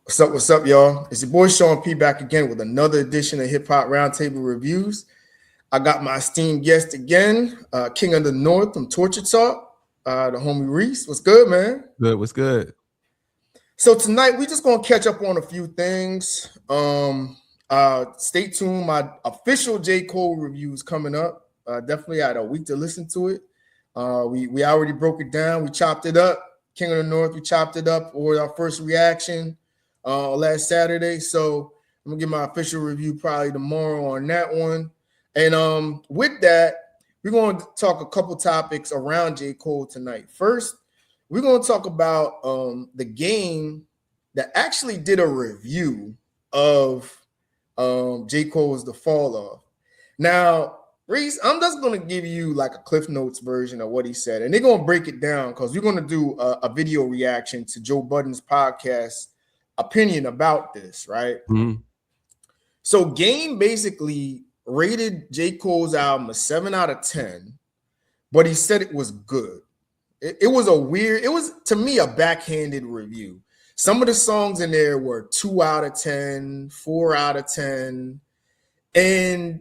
What's up, y'all? It's your boy Sean P back again with another edition of Hip Hop Roundtable Reviews. I got my esteemed guest again, King of the North from Torture Talk, the homie Reese. What's good, man? Good, what's good? So tonight we just gonna catch up on a few things. Stay tuned. My official J. Cole review is coming up. Definitely had a week to listen to it. We already broke it down. We chopped it up. King of the North, we chopped it up for our first reaction last Saturday. So I'm gonna get my official review probably tomorrow on that one. And with that, we're going to talk a couple topics around J. Cole tonight. First, we're going to talk about the game that actually did a review of J. Cole's The Fall Off. Now, Reese, I'm just going to give you like a Cliff Notes version of what he said, and they're going to break it down because we're going to do a video reaction to Joe Budden's podcast opinion about this, right? Mm-hmm. So Game basically rated J. Cole's album a 7 out of 10, but he said it was good. It was to me a backhanded review. Some of the songs in there were 2 out of 10, 4 out of 10. And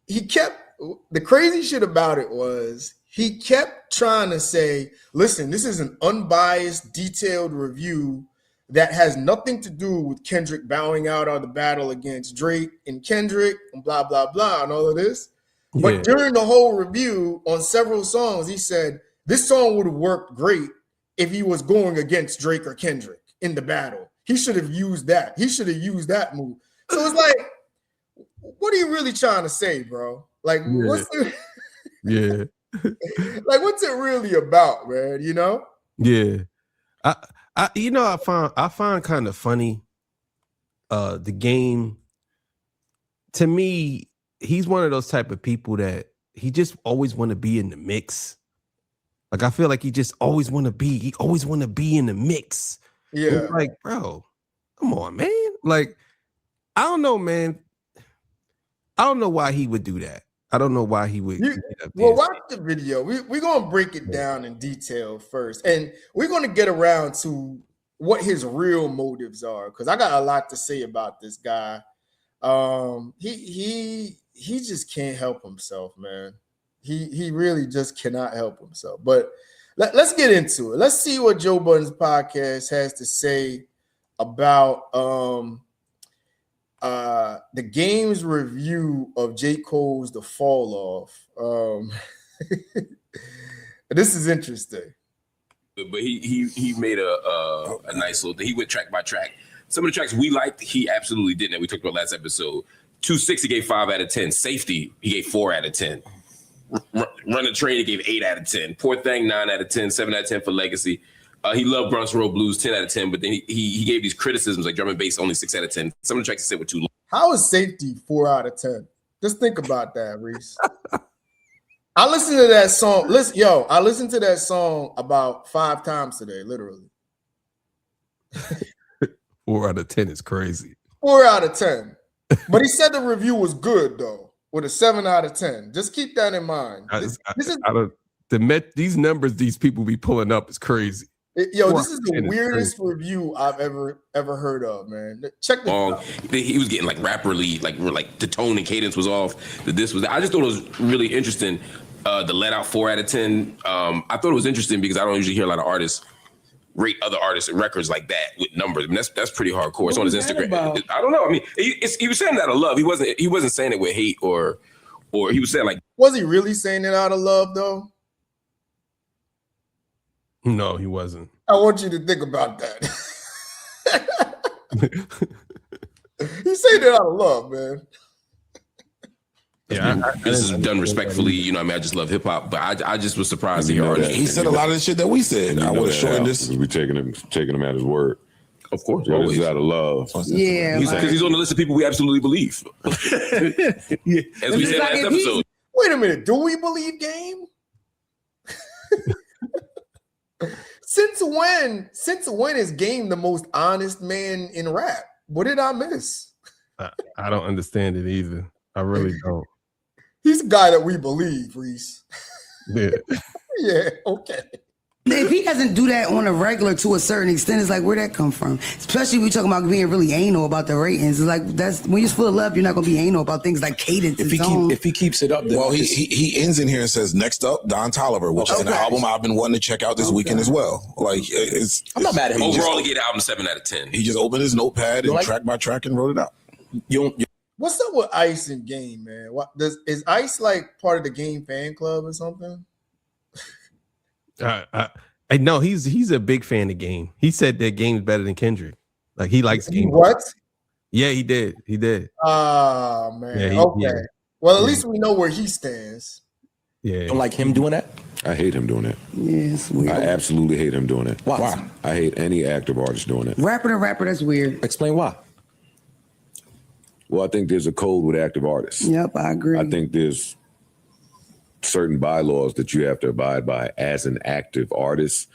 the crazy shit about it was he kept trying to say, listen, this is an unbiased, detailed review that has nothing to do with Kendrick bowing out of the battle against Drake and Kendrick and blah, blah, blah, and all of this. Yeah. But during the whole review on several songs, he said, this song would have worked great if he was going against Drake or Kendrick in the battle. He should have used that. He should have used that move. So it's like, what are you really trying to say, bro? Like, what's it? Yeah. Like, what's it really about, man? You know? Yeah. I find kind of funny the Game. To me, he's one of those type of people that he just always want to be in the mix. Like I feel like he always want to be in the mix. Yeah. Like, bro, come on, man. Like, I don't know, man. I don't know why he would do that. I don't know why he would. Well, watch the video. We're going to break it down in detail first. And we're going to get around to what his real motives are. Because I got a lot to say about this guy. He just can't help himself, man. He really just cannot help himself. But let's get into it. Let's see what Joe Budden's podcast has to say about the Game's review of J. Cole's The Fall Off. This is interesting. But he made a nice little thing. He went track by track. Some of the tracks we liked, he absolutely didn't. We talked about last episode. 2-6, he gave 5 out of 10. Safety, he gave 4 out of 10. Run the Train, he gave 8 out of 10. Poor Thing, 9 out of 10. 7 out of 10 for Legacy. He loved Bronx Road Blues, 10 out of 10. But then he gave these criticisms like drum and bass, only 6 out of 10. Some of the tracks he said were too long. How is Safety 4 out of 10? Just think about that, Reese. I listened to that song. I listened to that song about 5 times today, literally. 4 out of 10 is crazy. 4 out of 10. But he said the review was good, though, with a 7 out of 10. Just keep that in mind. These numbers these people be pulling up is crazy. This is the weirdest review I've ever heard of, man. Check this out. He was getting like rapperly, like the tone and cadence was off. I just thought it was really interesting. The Let Out 4 out of 10. I thought it was interesting because I don't usually hear a lot of artists rate other artists and records like that with numbers. I mean, that's pretty hardcore. It's on his Instagram. I don't know. I mean, he was saying that out of love. He wasn't saying it with hate or he was saying like. Was he really saying it out of love though? No, he wasn't. I want you to think about that. He said it out of love, man. Yeah, this is done respectfully. I just love hip hop, but I just was surprised to hear artists. He said a lot of the shit that we said. I would have shortened this. We taking him at his word. Of course, this is out of love. Yeah, because he's on the list of people we absolutely believe. Yeah. As we said last episode. Wait a minute, do we believe Game? Since when is Game the most honest man in rap? What did I miss? I don't understand it either. I really don't. He's a guy that we believe, Reese. Yeah. Yeah, okay. If he doesn't do that on a regular to a certain extent, it's like, where'd that come from? Especially when we talking about being really anal about the ratings. It's like, that's when you're full of love, you're not gonna be anal about things like cadence and tone. If he keeps it up, then Well, he ends in here and says, "Next up, Don Toliver," which is an album I've been wanting to check out this weekend as well. Like, I'm not mad at him. Overall, he get album 7 out of 10. He just opened his notepad and track by track and wrote it out. What's up with Ice and Game, man? Is Ice like part of the Game fan club or something? I know he's a big fan of Game. He said that Game's better than Kendrick. Like he likes Game. What? Yeah, he did. He did. Oh man. Yeah, okay. yeah. Well, at least we know where he stands. Yeah. Don't like him doing that? I hate him doing that. Yes, weird. I absolutely hate him doing it. Why? I hate any active artist doing it. Rapper to rapper, that's weird. Explain why. Well, I think there's a code with active artists. Yep, I agree. I think there's certain bylaws that you have to abide by as an active artist.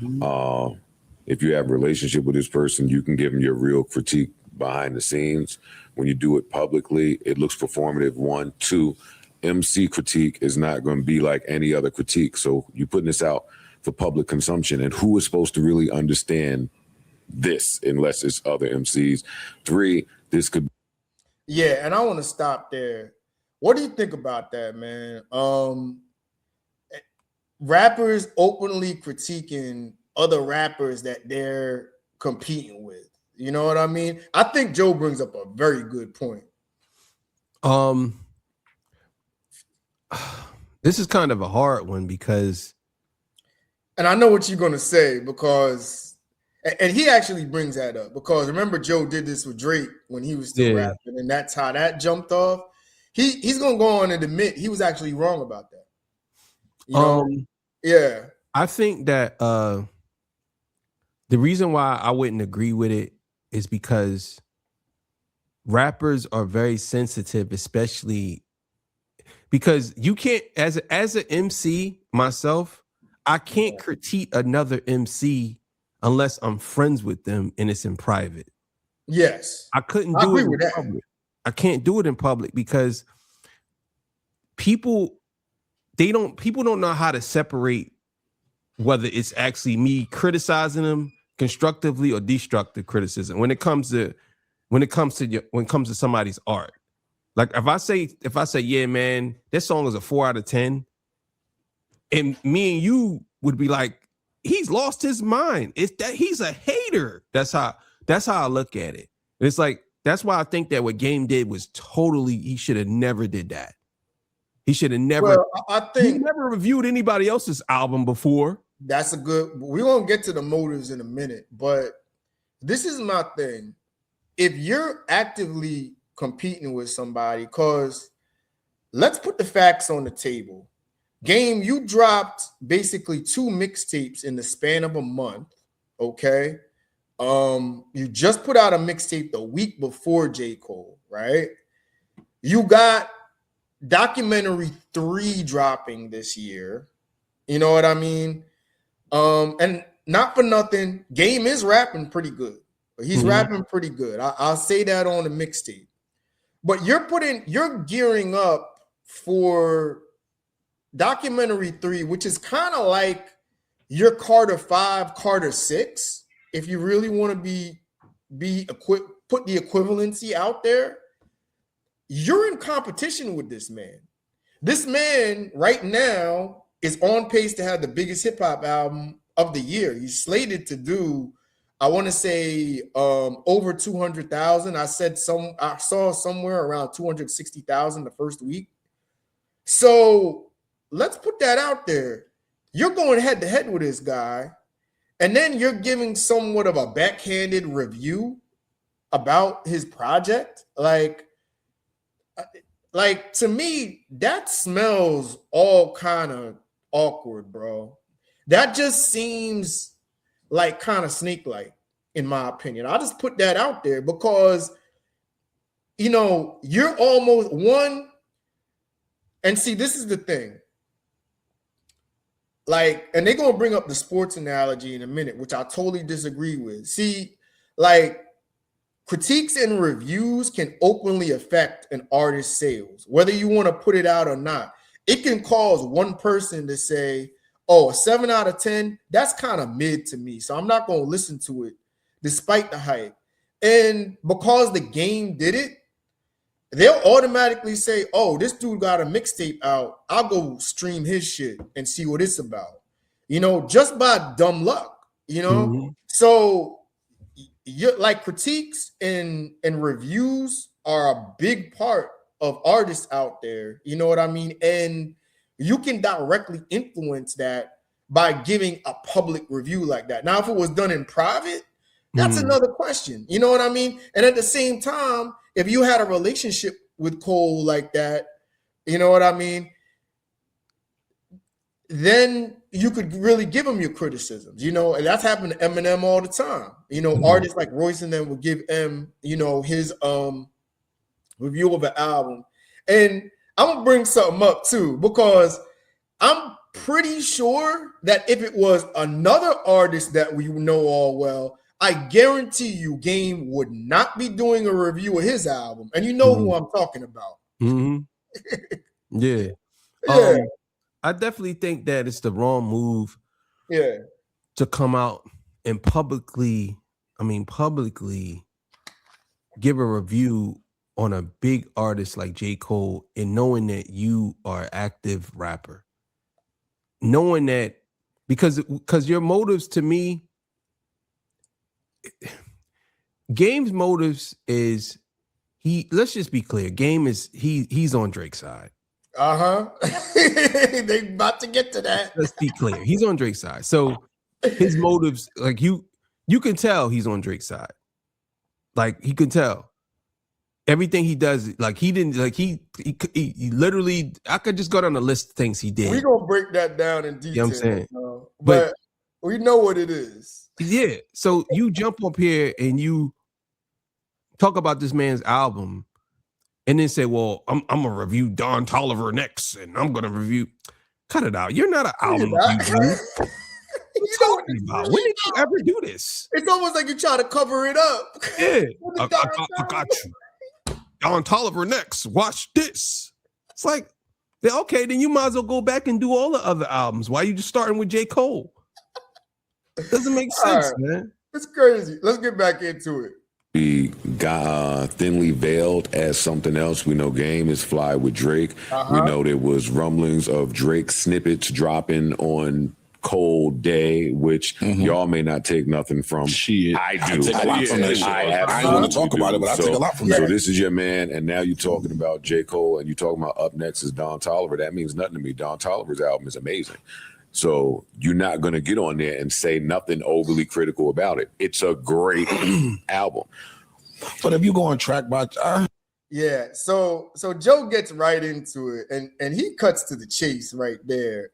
If you have a relationship with this person, you can give them your real critique behind the scenes. When you do it publicly, it looks performative. 1, 2, MC critique is not going to be like any other critique. So you're putting this out for public consumption, and who is supposed to really understand this unless it's other MCs? 3, this could. Yeah, and I want to stop there. What do you think about that, man? Rappers openly critiquing other rappers that they're competing with. You know what I mean? I think Joe brings up a very good point. This is kind of a hard one because, and I know what you're gonna say because, and he actually brings that up because remember Joe did this with Drake when he was still rapping, and that's how that jumped off. He's gonna go on and admit he was actually wrong about that. You know? Yeah. I think that the reason why I wouldn't agree with it is because rappers are very sensitive, especially because you can't, as an MC myself, I can't critique another MC unless I'm friends with them and it's in private. Yes. I couldn't do it in public. I can't do it in public because people don't know how to separate whether it's actually me criticizing them constructively or destructive criticism when it comes to somebody's art. Like if I say, yeah, man, this song is a 4 out of 10, and me and you would be like, he's lost his mind. It's that he's a hater. That's how I look at it. And it's like, that's why I think that what Game did was totally, he should have never did that. He should have never. Well, I think he never reviewed anybody else's album before. That's a good. We're gonna get to the motives in a minute, but this is my thing. If you're actively competing with somebody, because let's put the facts on the table. Game, you dropped basically 2 mixtapes in the span of a month. Okay. You just put out a mixtape the week before J. Cole, right? You got documentary 3 dropping this year. You know what I mean? And not for nothing, Game is rapping pretty good. He's rapping pretty good. I'll say that on the mixtape. But you're gearing up for documentary 3, which is kind of like your Carter 5, Carter 6. If you really want to put the equivalency out there, you're in competition with this man. This man right now is on pace to have the biggest hip hop album of the year. He's slated to do, I want to say, over 200,000. I saw somewhere around 260,000 the first week. So let's put that out there. You're going head to head with this guy, and then you're giving somewhat of a backhanded review about his project. Like to me, that smells all kind of awkward, bro. That just seems like kind of snake-like, in my opinion. I'll just put that out there because, you know, you're almost one. And see, this is the thing. Like, and they're going to bring up the sports analogy in a minute, which I totally disagree with. See, like, critiques and reviews can openly affect an artist's sales, whether you want to put it out or not. It can cause one person to say, oh, 7 out of 10, that's kind of mid to me. So I'm not going to listen to it despite the hype. And because the game did it, they'll automatically say, oh, this dude got a mixtape out. I'll go stream his shit and see what it's about. Just by dumb luck, Mm-hmm. So you like critiques and reviews are a big part of artists out there. You know what I mean? And you can directly influence that by giving a public review like that. Now, if it was done in private, that's another question. You know what I mean? And at the same time, if you had a relationship with Cole like that, you know what I mean? Then you could really give him your criticisms, and that's happened to Eminem all the time. Artists like Royce and them will give M, his review of an album. And I'm gonna bring something up too, because I'm pretty sure that if it was another artist that we know all well, I guarantee you Game would not be doing a review of his album. And you know who I'm talking about. Yeah. Yeah. I definitely think that it's the wrong move to come out and publicly give a review on a big artist like J. Cole, and knowing that you are an active rapper. Knowing that, because your motives, to me, Game's motives is let's just be clear. Game is he's on Drake's side. They about to get to that. Let's be clear. He's on Drake's side. So his motives, like you can tell he's on Drake's side. Like he can tell. Everything he does, like he didn't, like he literally, I could just go down the list of things he did. We're gonna break that down in detail. You know what I'm saying? But we know what it is. Yeah. So you jump up here and you talk about this man's album and then say, well, I'm gonna review Don Toliver next, and I'm gonna review. Cut it out. You're not an album review. When did you ever do this? It's almost like you try to cover it up. Yeah. I got you. Don Toliver next. Watch this. It's like, okay, then you might as well go back and do all the other albums. Why are you just starting with J. Cole? Doesn't make sense, man. It's crazy. Let's get back into it. We got thinly veiled as something else. We know Game is fly with Drake. We know there was rumblings of Drake snippets dropping on Cold Day, which y'all may not take nothing from. I do. I take a lot from that shit. I don't want to talk about it, but I take a lot from that. So this is your man, and now you're talking about J. Cole, and you're talking about up next is Don Toliver. That means nothing to me. Don Toliver's album is amazing. So you're not going to get on there and say nothing overly critical about it. It's a great album. But if you go on track by yeah, so Joe gets right into it, and he cuts to the chase right there.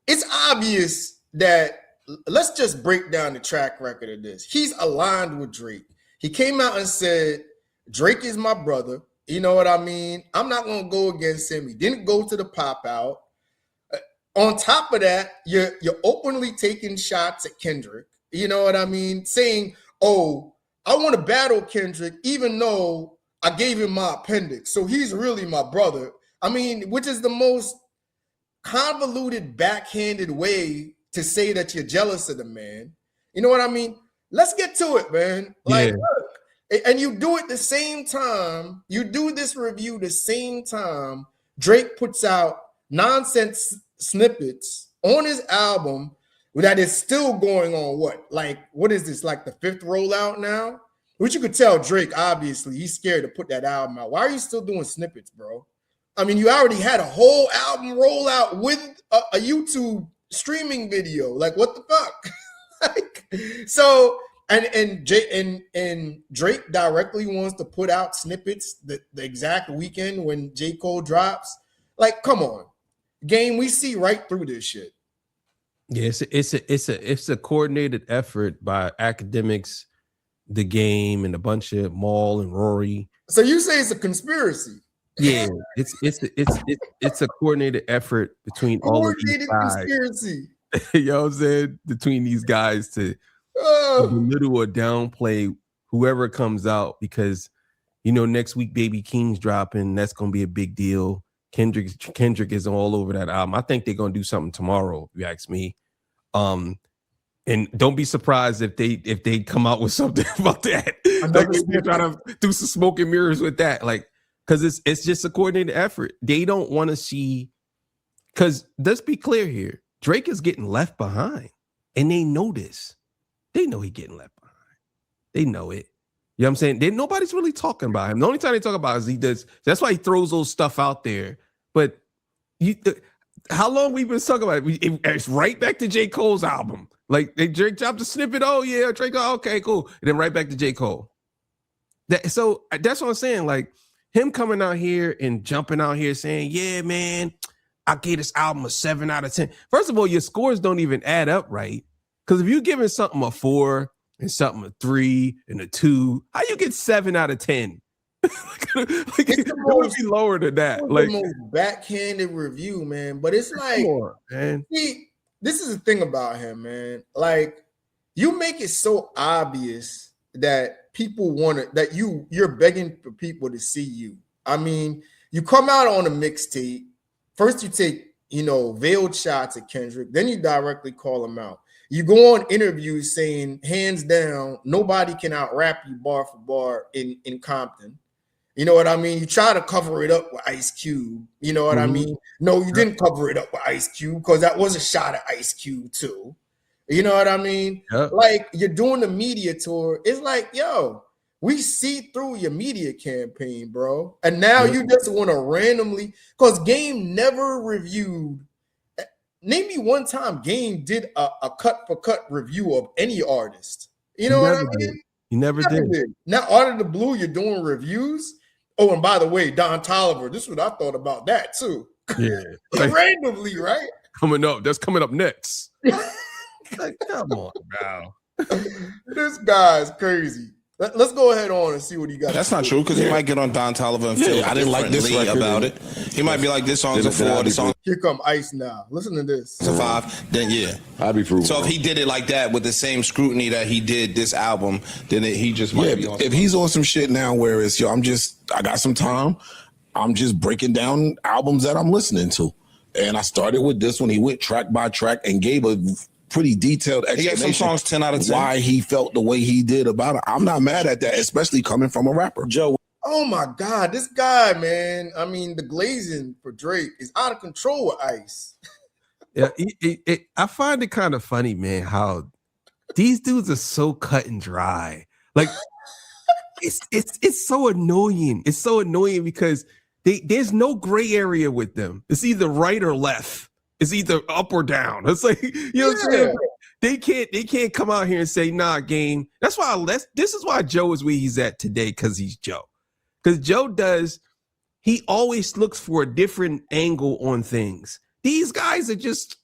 It's obvious that, let's just break down the track record of this. He's aligned with Drake. He came out and said, Drake is my brother. You know what I mean? I'm not going to go against him. He didn't go to the pop out. On top of that, you're openly taking shots at Kendrick. You know what I mean? Saying, oh, I want to battle Kendrick, even though I gave him my appendix. So he's really my brother. I mean, which is the most convoluted, backhanded way to say that you're jealous of the man. You know what I mean? Let's get to it, man. Like, look, and you do it the same time. You do this review the same time Drake puts out nonsense snippets on his album that is still going on. What is this, like the 5th rollout now? Which you could tell Drake, obviously, he's scared to put that album out. Why are you still doing snippets, bro? I mean, you already had a whole album rollout with a YouTube streaming video. Like, what the fuck? So, and Drake directly wants to put out snippets the exact weekend when J. Cole drops. Like, come on. Game, we see right through this shit. Yeah, it's a coordinated effort by academics, the Game, and a bunch of Maul and Rory. So you say it's a conspiracy? Yeah, it's a coordinated effort between all of these guys. Conspiracy. You know what I'm saying? Between these guys to belittle or downplay whoever comes out, because next week Baby King's dropping. That's gonna be a big deal. Kendrick is all over that album. I think they're gonna do something tomorrow, if you ask me. And don't be surprised if they come out with something about that. Like they try to do some smoke and mirrors with that. Like, because it's just a coordinated effort. They don't want to see, because let's be clear here. Drake is getting left behind. And they know this. They know he's getting left behind. They know it. You know what I'm saying? Nobody's really talking about him. The only time they talk about it is he does. That's why he throws those stuff out there. But how long we've been talking about it? It's right back to J. Cole's album. Like Drake dropped a snippet. Oh yeah, Drake. Oh, okay, cool. And then right back to J. Cole. So that's what I'm saying. Like him coming out here and jumping out here saying, "Yeah, man, I gave this album a 7 out of 10." First of all, your scores don't even add up right. Because if you're giving something a 4 and something a 3 and a 2, how you get 7 out of 10? It would be lower than that. Like the most backhanded review, man. But it's like, come on, man. See, this is the thing about him, man. Like, you make it so obvious that people want it, that you're begging for people to see you. I mean, you come out on a mixtape. First, you take, veiled shots at Kendrick. Then you directly call him out. You go on interviews saying, hands down, nobody can out-rap you bar for bar in Compton. You know what I mean? You try to cover it up with Ice Cube. You know what I mean? No, you didn't cover it up with Ice Cube because that was a shot at Ice Cube too. You know what I mean? Yep. Like, you're doing the media tour. It's like, yo, we see through your media campaign, bro. And now you just want to randomly, because Game never reviewed. Name me one time Game did a cut-for-cut review of any artist. You know what I mean? He never did. Now, out of the blue, you're doing reviews. Oh, and by the way, Don Toliver, this is what I thought about that too. Yeah. Randomly, right? Coming up. That's coming up next. Like, come on, now. This guy's crazy. Let's go ahead on and see what he got. That's not true, because he might get on Don Toliver and feel I didn't like this record about it. He might be like, this song's a 4, this song. Here come Ice now. Listen to this. It's a 5. Then yeah, I'd be proven. So if he did it like that with the same scrutiny that he did this album, then he just might be on. If he's on some shit now where it's I got some time, I'm just breaking down albums that I'm listening to, and I started with this one. He went track by track and gave a pretty detailed explanation. He had some songs 10 out of 10. Why he felt the way he did about it. I'm not mad at that, especially coming from a rapper. Joe. Oh my God, this guy, man. I mean, the glazing for Drake is out of control with Ice. Yeah, I find it kind of funny, man, how these dudes are so cut and dry. Like, it's so annoying. It's so annoying because there's no gray area with them. It's either right or left. It's either up or down. It's like, you know what I'm saying? They can't come out here and say, nah, Game. That's why this is why Joe is where he's at today, because he's Joe. Because Joe he always looks for a different angle on things. These guys are just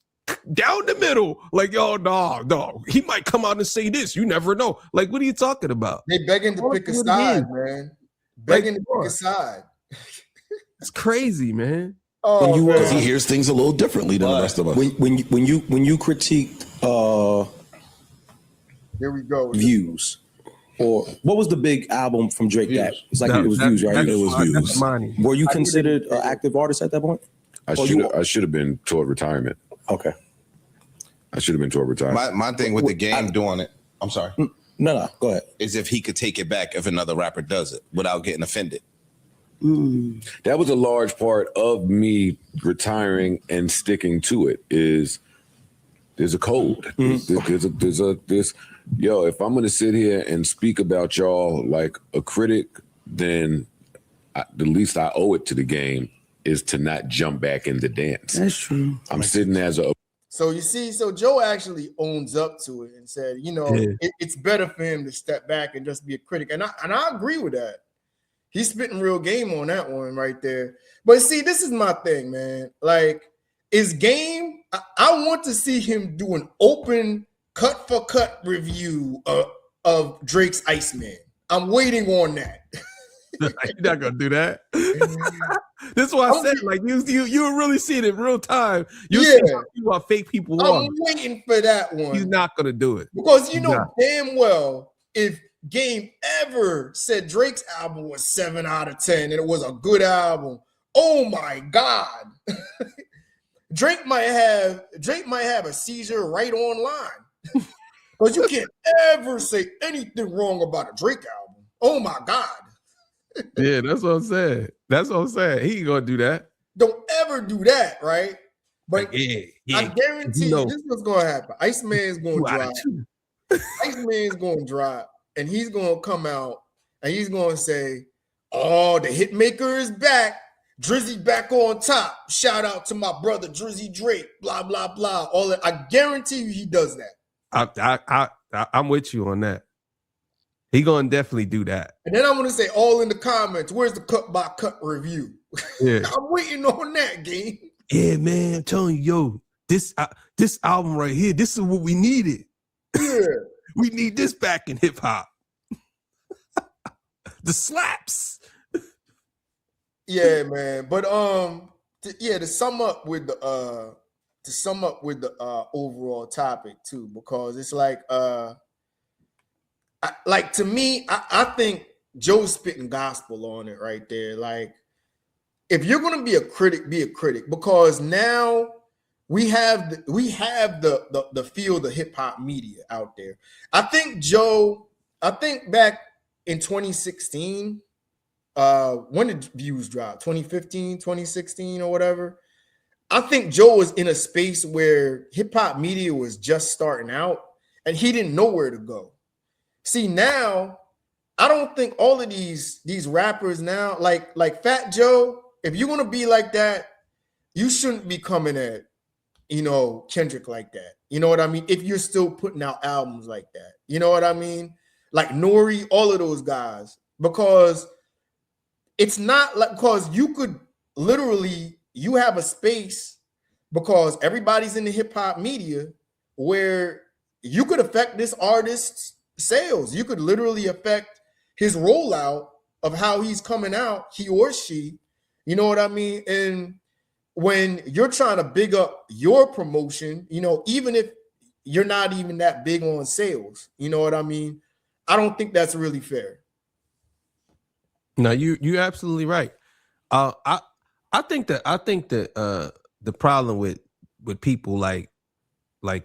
down the middle. Like, oh, no. He might come out and say this. You never know. Like, what are you talking about? They begging to pick a side, man. Begging to pick a side. It's crazy, man. Oh, because he hears things a little differently than the rest of us. When you critiqued here we go. Views, or what was the big album from Drake that it's like it was Views, right? It was Views. Were you considered an active artist at that point? I should have been toward retirement. Okay. I should have been toward retirement. My thing with the Game doing it, I'm sorry. No, go ahead. Is if he could take it back if another rapper does it without getting offended. That was a large part of me retiring and sticking to it. There's a code. There's if I'm gonna sit here and speak about y'all like a critic, then the least I owe it to the Game is to not jump back in the dance. That's true. I'm sitting as a. So you see, Joe actually owns up to it and said, it's better for him to step back and just be a critic, and I agree with that. He's spitting real game on that one right there. But see, this is my thing, man. Like, is Game, I want to see him do an open cut-for-cut review of Drake's Iceman. I'm waiting on that. You're not going to do that. That's why I said, like, you really see it in real time. You see what fake people are. I'm waiting for that one. He's not going to do it. Because damn well, if Game ever said Drake's album was 7 out of 10 and it was a good album, Oh my God. Drake might have a seizure right online. Because you can't ever say anything wrong about a Drake album. Oh my God. Yeah, that's what I'm saying. That's what I'm saying. He ain't gonna do that. Don't ever do that, right? But Like, yeah, I guarantee you this is what's gonna happen. Iceman's gonna drop. Iceman's gonna drop, and he's gonna come out and he's gonna say, "Oh, the hit maker is back. Drizzy back on top. Shout out to my brother Drizzy Drake. Blah blah blah. All that. I guarantee you, he does that. I'm with you on that. He gonna definitely do that. And then I'm gonna say, all in the comments, where's the cut by cut review? Yeah, I'm waiting on that, game. yeah, man. I'm telling you, yo, this album right here, this is what we needed. Yeah. We need this back in hip hop. The slaps. Yeah, man. But to sum up with the overall topic too, because it's like to me, I think Joe's spitting gospel on it right there. Like, if you're gonna be a critic, be a critic, because now we have the field of hip hop media out there. I think back in 2016, when did views drop? 2015, 2016, or whatever. I think Joe was in a space where hip hop media was just starting out and he didn't know where to go. See, now I don't think all of these rappers now, like Fat Joe, if you're gonna be like that, you shouldn't be coming at Kendrick like that. You know what I mean? If you're still putting out albums like that, you know what I mean? Like Nori, all of those guys, because it's not like, because you could literally, you have a space, because everybody's in the hip hop media, where you could affect this artist's sales. You could literally affect his rollout of how he's coming out, he or she, you know what I mean? And when you're trying to big up your promotion, even if you're not even that big on sales, you know what I mean? I don't think that's really fair. No, you're absolutely right. I think that the problem with people like I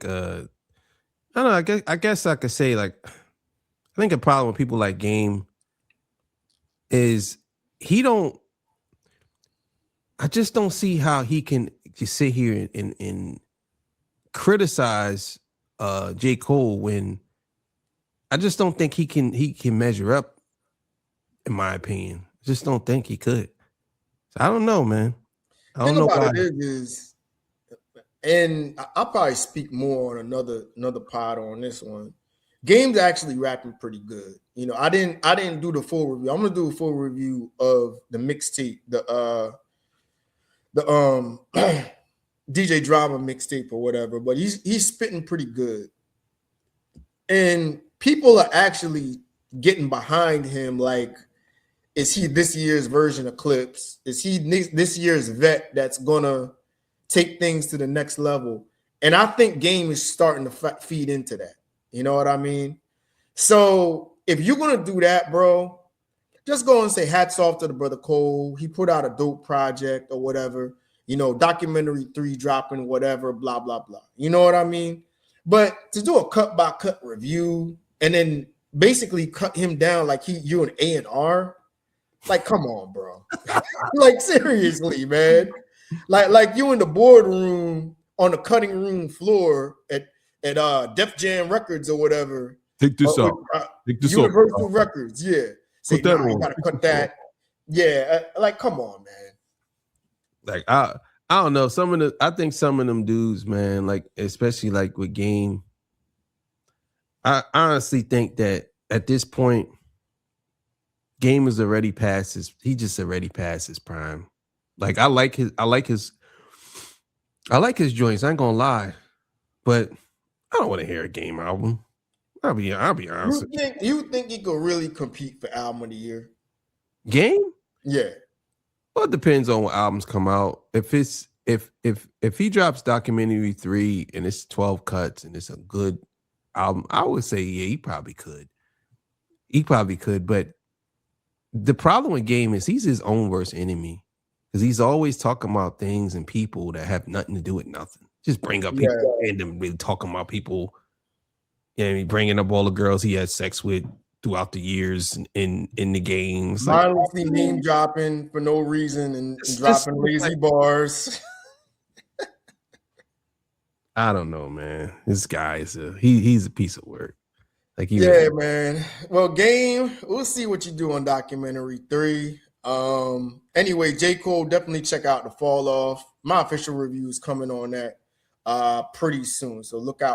don't know, I guess I could say, like, I think a problem with people like Game is I just don't see how he can just sit here and criticize J. Cole when I just don't think he can measure up, in my opinion. I just don't think he could. So I don't know, man. I don't know why. It is, and I'll probably speak more on another pod on this one. Game's actually rapping pretty good. I didn't do the full review. I'm gonna do a full review of the mixtape, the DJ Drama mixtape or whatever, but he's spitting pretty good. And people are actually getting behind him. Like, is he this year's version of Clips? Is he this year's vet that's gonna take things to the next level? And I think Game is starting to feed into that. You know what I mean? So if you're gonna do that, bro, just go and say hats off to the brother Cole. He put out a dope project or whatever. Documentary 3 dropping, whatever, blah, blah, blah. You know what I mean? But to do a cut by cut review and then basically cut him down like you an A&R, like, come on, bro. Like, seriously, man. Like you in the boardroom on the cutting room floor at Def Jam Records or whatever. Take this out. Take this Universal Records, yeah. Say, put that on. You gotta cut that. Yeah, like, come on, man. Like, I don't know. I think some of them dudes, man, like, especially like with Game, I honestly think that at this point, Game is already past his. He just already past his prime. Like, I like his joints. I ain't gonna lie, but I don't want to hear a Game album. I'll be honest. You think he could really compete for album of the year? Game? Yeah. Well, it depends on what albums come out. If he drops Documentary 3 and it's 12 cuts and it's a good album, I would say, yeah, he probably could. But the problem with Game is he's his own worst enemy. because he's always talking about things and people that have nothing to do with nothing. Just bring up people randomly talking about people. Yeah, bringing up all the girls he had sex with throughout the years in the games. Mindlessly name dropping for no reason and dropping lazy bars. I don't know, man. This guy is he's a piece of work. Like man. Well, game, we'll see what you do on documentary 3. Anyway, J. Cole, definitely check out The Fall Off. My official review is coming on that pretty soon. So look out